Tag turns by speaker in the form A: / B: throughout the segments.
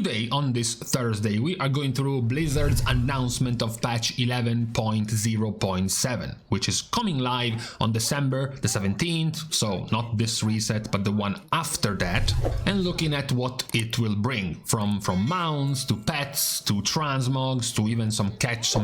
A: Today, on this Thursday, we are going through Blizzard's announcement of patch 11.0.7, which is coming live on December the 17th, so not this reset, but the one after that, and looking at what it will bring, from mounts to pets to transmogs to even some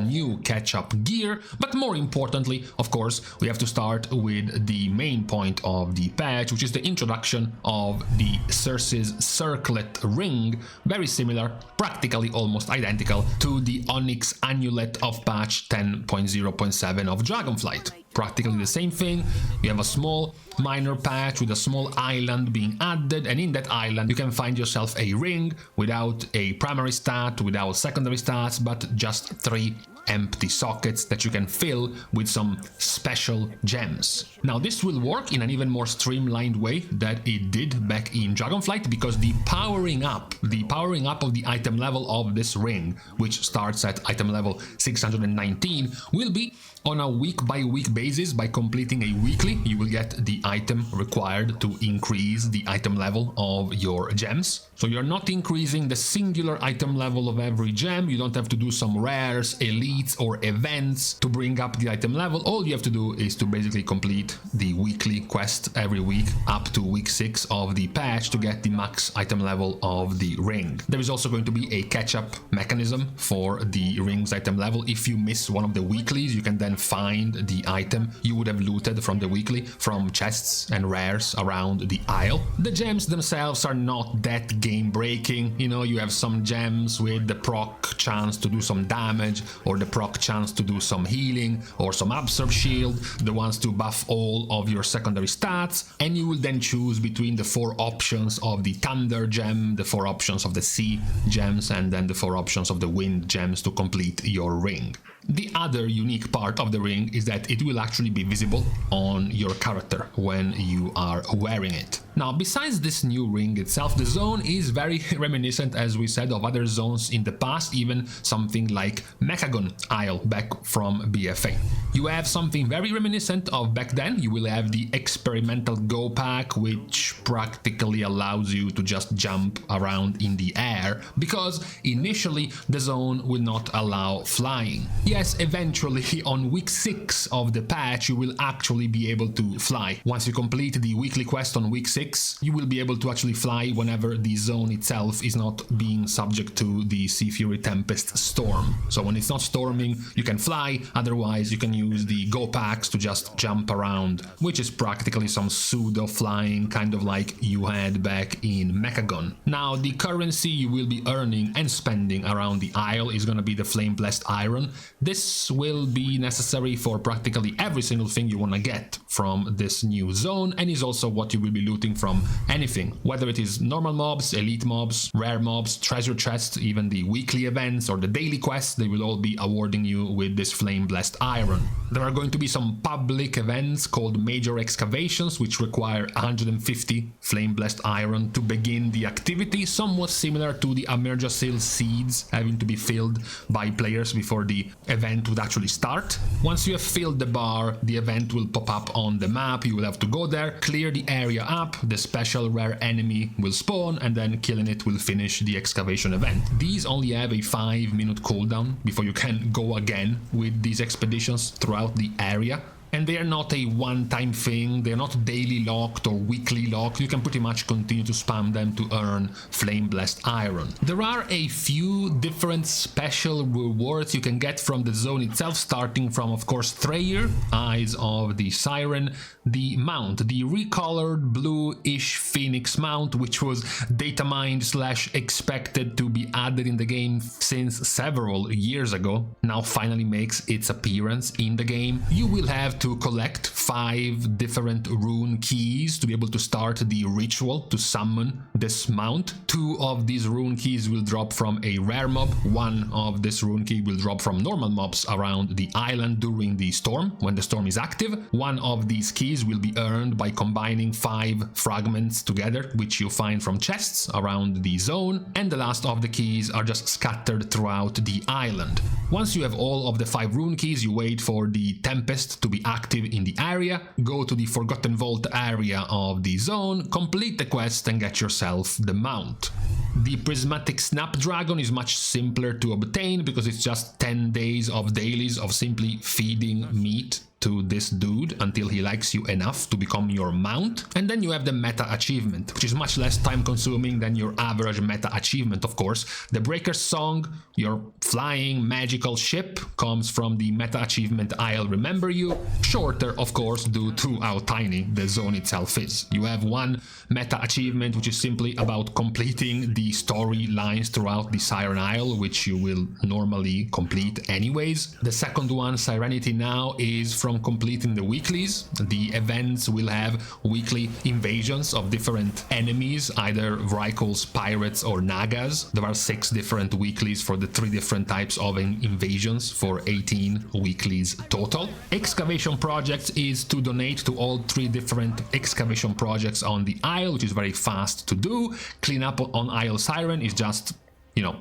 A: new CatchUp gear. But more importantly, of course, we have to start with the main point of the patch, which is the introduction of the Circe's circlet ring, very similar, practically almost identical to the Onyx Annulet of patch 10.0.7 of Dragonflight. Practically the same thing. You have a small minor patch with a small island being added, and in that island you can find yourself a ring without a primary stat, without secondary stats, but just 3 empty sockets that you can fill with some special gems. Now this will work in an even more streamlined way that it did back in Dragonflight, because the powering up of the item level of this ring, which starts at item level 619, will be on a week-by-week basis. By completing a weekly, you will get the item required to increase the item level of your gems. So you're not increasing the singular item level of every gem. You don't have to do some rares, elites, or events to bring up the item level. All you have to do is to basically complete the weekly quest every week up to week 6 of the patch to get the max item level of the ring. There is also going to be a catch-up mechanism for the ring's item level. If you miss one of the weeklies, you can then find the item you would have looted from the weekly from chests and rares around the isle. The gems themselves are not that game-breaking. You know, you have some gems with the proc chance to do some damage, or the proc chance to do some healing, or some absorb shield, the ones to buff all of your secondary stats, and you will then choose between the 4 options of the thunder gem, the 4 options of the sea gems, and then the 4 options of the wind gems to complete your ring. The other unique part of the ring is that it will actually be visible on your character when you are wearing it. Now, besides this new ring itself, the zone is very reminiscent, as we said, of other zones in the past, even something like Mechagon Isle back from BFA. You have something very reminiscent of back then. You will have the experimental go pack, which practically allows you to just jump around in the air, because initially the zone will not allow flying. Yes, eventually on week 6 of the patch you will actually be able to fly. Once you complete the weekly quest on week 6, you will be able to actually fly whenever the zone itself is not being subject to the Sea Fury Tempest storm. So when it's not storming, you can fly, otherwise you can use the go packs to just jump around, which is practically some pseudo flying, kind of like you had back in Mechagon. Now, the currency you will be earning and spending around the isle is gonna be the Flame Blessed Iron. This will be necessary for practically every single thing you want to get from this new zone, and is also what you will be looting from anything, whether it is normal mobs, elite mobs, rare mobs, treasure chests, even the weekly events or the daily quests. They will all be awarding you with this Flame Blessed Iron. There are going to be some public events called Major Excavations, which require 150 Flame Blessed Iron to begin the activity, somewhat similar to the Amerjasil seeds having to be filled by players before the event would actually start. Once you have filled the bar, the event will pop up on the map. You will have to go there, clear the area up, the special rare enemy will spawn, and then killing it will finish the excavation event. These only have a 5-minute cooldown before you can go again with these expeditions throughout the area. And they are not a one-time thing, they're not daily locked or weekly locked. You can pretty much continue to spam them to earn Flame Blessed Iron. There are a few different special rewards you can get from the zone itself, starting from, of course, Thrayer, Eyes of the Siren, the mount, the recolored blue-ish Phoenix mount, which was data mined / expected to be added in the game since several years ago, now finally makes its appearance in the game. You will have to collect 5 different rune keys to be able to start the ritual to summon this mount. 2 of these rune keys will drop from a rare mob. 1 of this rune key will drop from normal mobs around the island during the storm, when the storm is active. 1 of these keys will be earned by combining 5 fragments together, which you find from chests around the zone, and the last of the keys are just scattered throughout the island. Once you have all of the 5 rune keys, you wait for the Tempest to be active in the area, go to the Forgotten Vault area of the zone, complete the quest and get yourself the mount. The Prismatic Snapdragon is much simpler to obtain because it's just 10 days of dailies of simply feeding meat to this dude until he likes you enough to become your mount. And then you have the meta achievement, which is much less time consuming than your average meta achievement, of course. The Breaker's Song, your flying magical ship, comes from the meta achievement I'll Remember You. Shorter, of course, due to how tiny the zone itself is. You have one meta achievement, which is simply about completing the storylines throughout the Siren Isle, which you will normally complete anyways. The second one, Serenity Now, is from completing the weeklies. The events will have weekly invasions of different enemies, either Vrykles, pirates or Nagas. There are 6 different weeklies for the 3 different types of invasions for 18 weeklies total. Excavation projects is to donate to all 3 different excavation projects on the Isle, which is very fast to do. Clean up on Isle Siren is just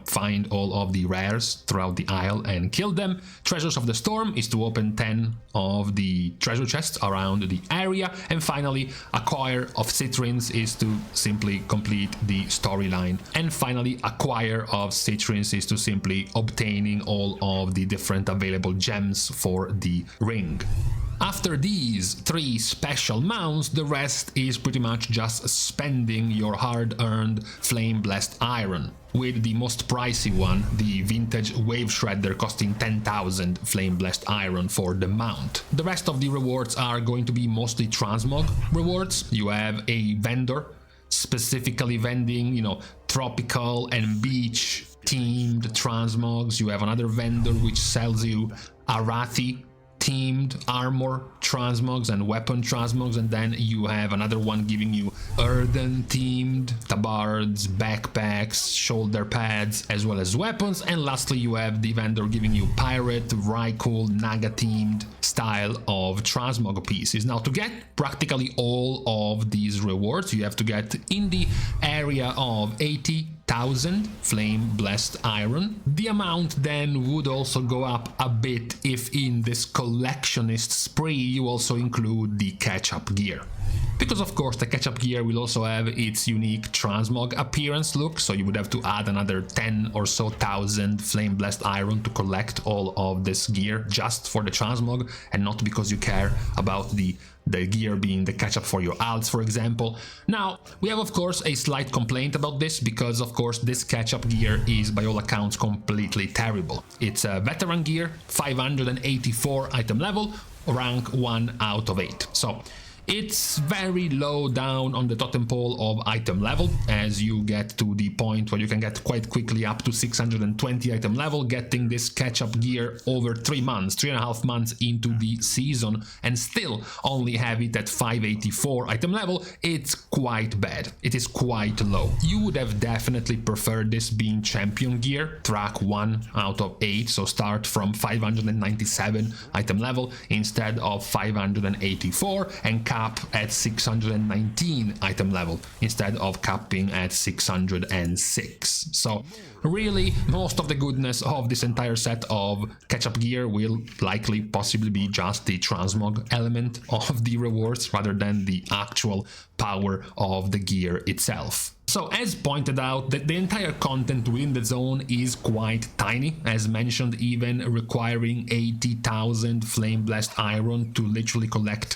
A: find all of the rares throughout the Isle and kill them. Treasures of the Storm is to open 10 of the treasure chests around the area. And finally, Acquire of Citrines is to simply complete the storyline. And finally, Acquire of Citrines is to simply obtaining all of the different available gems for the ring. After these 3 special mounts, the rest is pretty much just spending your hard-earned Flame Blessed Iron, with the most pricey one, the Vintage Wave Shredder, costing 10,000 Flame Blessed Iron for the mount. The rest of the rewards are going to be mostly Transmog rewards. You have a vendor specifically vending, tropical and beach themed Transmogs. You have another vendor which sells you Arathi themed armor transmogs and weapon transmogs, and then you have another one giving you Erden themed tabards, backpacks, shoulder pads, as well as weapons. And lastly, you have the vendor giving you pirate, Vrykul, Naga themed style of transmog pieces. Now, to get practically all of these rewards, you have to get in the area of 80,000 Flame Blessed Iron. The amount then would also go up a bit if in this collectionist spree you also include the CatchUp gear. Because of course the CatchUp gear will also have its unique transmog appearance look, so you would have to add another 10 or so thousand Flame Blessed Iron to collect all of this gear just for the transmog, and not because you care about the gear being the catch-up for your alts, for example. Now, we have of course a slight complaint about this, because of course this catch-up gear is by all accounts completely terrible. It's a veteran gear, 584 item level, rank 1 out of 8. So it's very low down on the totem pole of item level, as you get to the point where you can get quite quickly up to 620 item level, getting this catch-up gear over 3.5 months into the season, and still only have it at 584 item level. It's quite bad. It is quite low. You would have definitely preferred this being champion gear, track 1 out of 8, so start from 597 item level instead of 584, and cap at 619 item level instead of capping at 606. So really, most of the goodness of this entire set of catch-up gear will likely possibly be just the transmog element of the rewards rather than the actual power of the gear itself. So as pointed out, the entire content within the zone is quite tiny, as mentioned, even requiring 80,000 Flame Blessed Iron to literally collect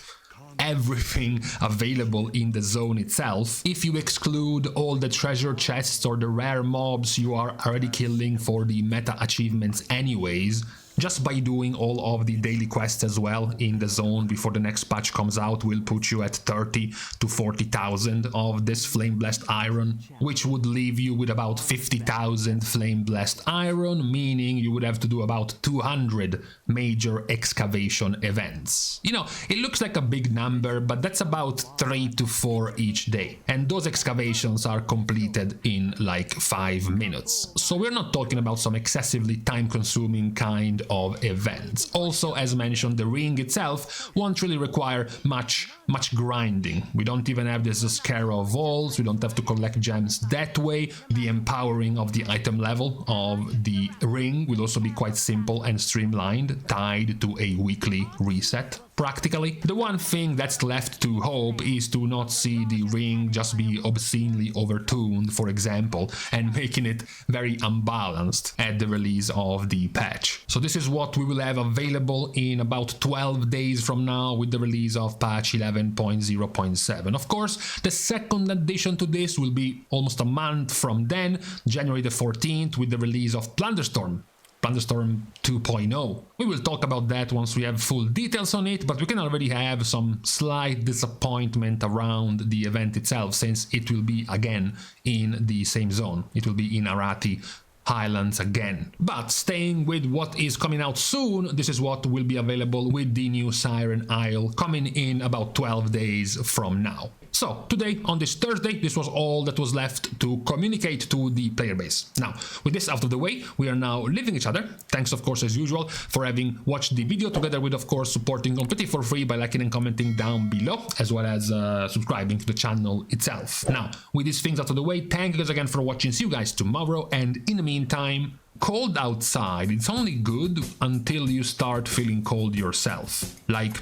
A: everything available in the zone itself. If you exclude all the treasure chests or the rare mobs you are already killing for the meta achievements anyways, just by doing all of the daily quests as well in the zone before the next patch comes out will put you at 30 to 40,000 of this Flame Blessed Iron, which would leave you with about 50,000 Flame Blessed Iron, meaning you would have to do about 200 major excavation events. It looks like a big number, but that's about 3 to 4 each day, and those excavations are completed in like 5 minutes. So we're not talking about some excessively time-consuming kind of events. Also, as mentioned, the ring itself won't really require much much grinding. We don't even have this scare of vaults, we don't have to collect gems that way. The empowering of the item level of the ring will also be quite simple and streamlined, tied to a weekly reset. Practically, the one thing that's left to hope is to not see the ring just be obscenely overtuned, for example, and making it very unbalanced at the release of the patch. So this is what we will have available in about 12 days from now with the release of patch 11.0.7. Of course, the second addition to this will be almost a month from then, January the 14th, with the release of Plunderstorm 2.0. We will talk about that once we have full details on it, but we can already have some slight disappointment around the event itself, since it will be again in the same zone. It will be in Arati Highlands again. But staying with what is coming out soon, this is what will be available with the new Siren Isle coming in about 12 days from now. So today, on this Thursday, this was all that was left to communicate to the player base. Now, with this out of the way, we are now leaving each other. Thanks, of course, as usual, for having watched the video, together with, of course, supporting completely for free by liking and commenting down below, as well as subscribing to the channel itself. Now, with these things out of the way, thank you guys again for watching. See you guys tomorrow, and in the meantime, cold outside, it's only good until you start feeling cold yourself. Like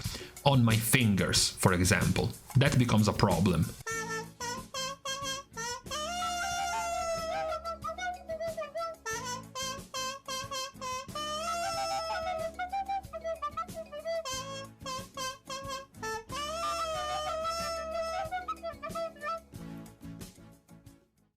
A: on my fingers, for example. That becomes a problem.